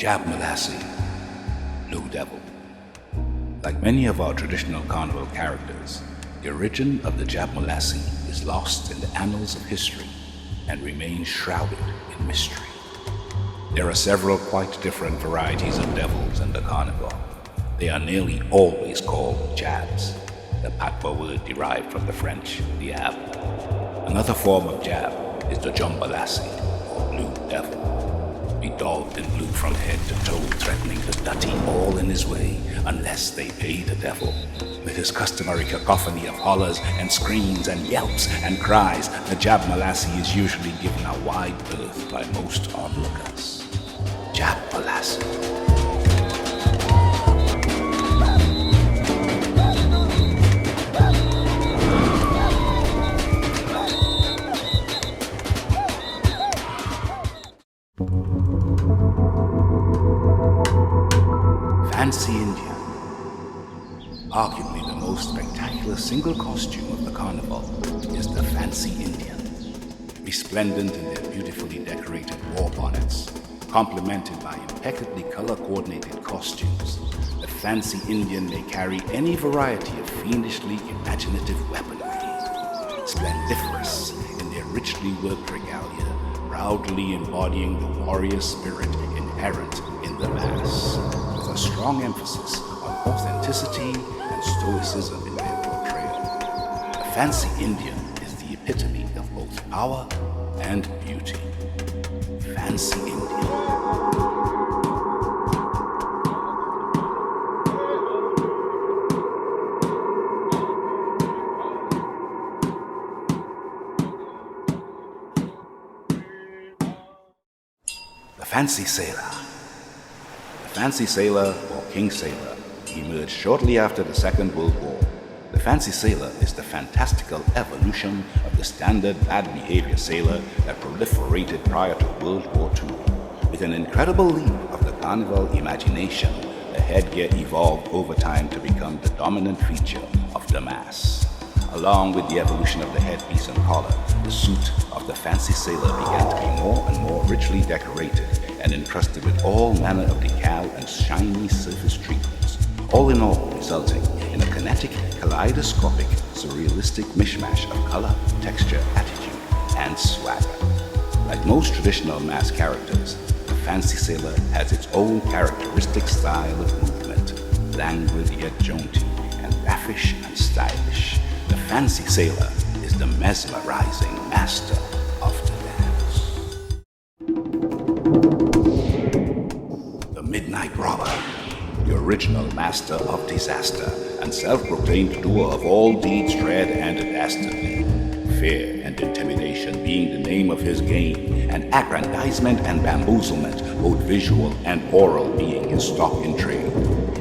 Jagessar, Blue Devil. Like many of our traditional carnival characters, the origin of the Jagessar is lost in the annals of history and remains shrouded in mystery. There are several quite different varieties of devils in the carnival. They are nearly always called Jabs, the patois word derived from the French diable. Another form of Jab is the Jagessar, or Blue Devil, bedaubed in blue from head to toe, threatening to dirty all in his way unless they pay the devil. With his customary cacophony of hollers and screams and yelps and cries, the Jagessar is usually given a wide berth by most onlookers. Jagessar. Fancy Indian. Arguably the most spectacular single costume of the carnival is the Fancy Indian. Resplendent in their beautifully decorated war bonnets, complemented by impeccably color-coordinated costumes, the Fancy Indian may carry any variety of fiendishly imaginative weaponry. Splendiferous in their richly worked regalia, proudly embodying the warrior spirit inherent in the mass, with a strong emphasis on authenticity and stoicism in their portrayal. The Fancy Indian is the epitome of both power and beauty. Fancy Indian. The Fancy Sailor. The Fancy Sailor, or King Sailor, emerged shortly after the Second World War. The Fancy Sailor is the fantastical evolution of the standard bad behavior sailor that proliferated prior to World War II. With an incredible leap of the carnival imagination, the headgear evolved over time to become the dominant feature of the mass. Along with the evolution of the headpiece and collar, the suit of the Fancy Sailor began to be more and more richly decorated and encrusted with all manner of decal and shiny surface treatments, all in all resulting in a kinetic, kaleidoscopic, surrealistic mishmash of color, texture, attitude, and swagger. Like most traditional mass characters, the Fancy Sailor has its own characteristic style of movement, languid yet jaunty, and raffish and stylish. The Fancy Sailor is the mesmerizing master of the dance. The Midnight Robber, the original master of disaster and self-proclaimed doer of all deeds dread and dastardly. Fear and intimidation being the name of his game, and aggrandizement and bamboozlement, both visual and oral, being his stock in trade.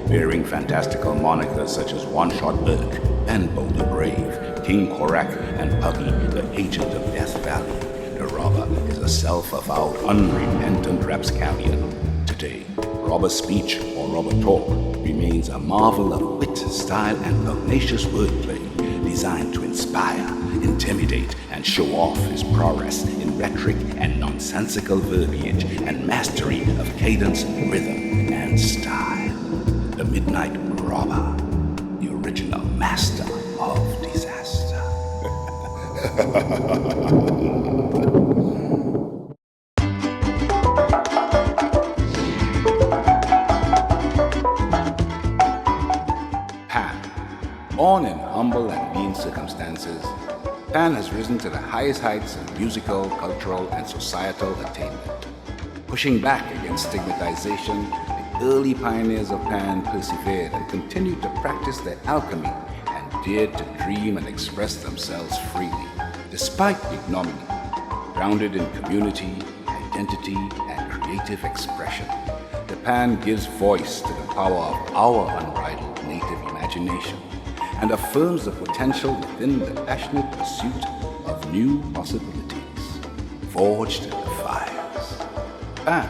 Bearing fantastical monikers such as One-Shot Burke, Benbow the Brave, King Korak, and Puggy, the Agent of Death Valley, the robber is a self-avowed, unrepentant rapscallion. Today, robber speech or robber talk remains a marvel of wit, style, and pugnacious wordplay, designed to inspire, intimidate, and show off his prowess in rhetoric and nonsensical verbiage and mastery of cadence, rhythm, and style. The Midnight Robber, the original master of disaster. Pan. Born in humble and mean circumstances, Pan has risen to the highest heights of musical, cultural, and societal attainment. Pushing back against stigmatization, the early pioneers of Pan persevered and continued to practice their alchemy and dared to dream and express themselves freely, despite ignominy, grounded in community, identity, and creative expression. The Pan gives voice to the power of our unbridled native imagination and affirms the potential within the passionate pursuit of new possibilities, forged in the fires. Pan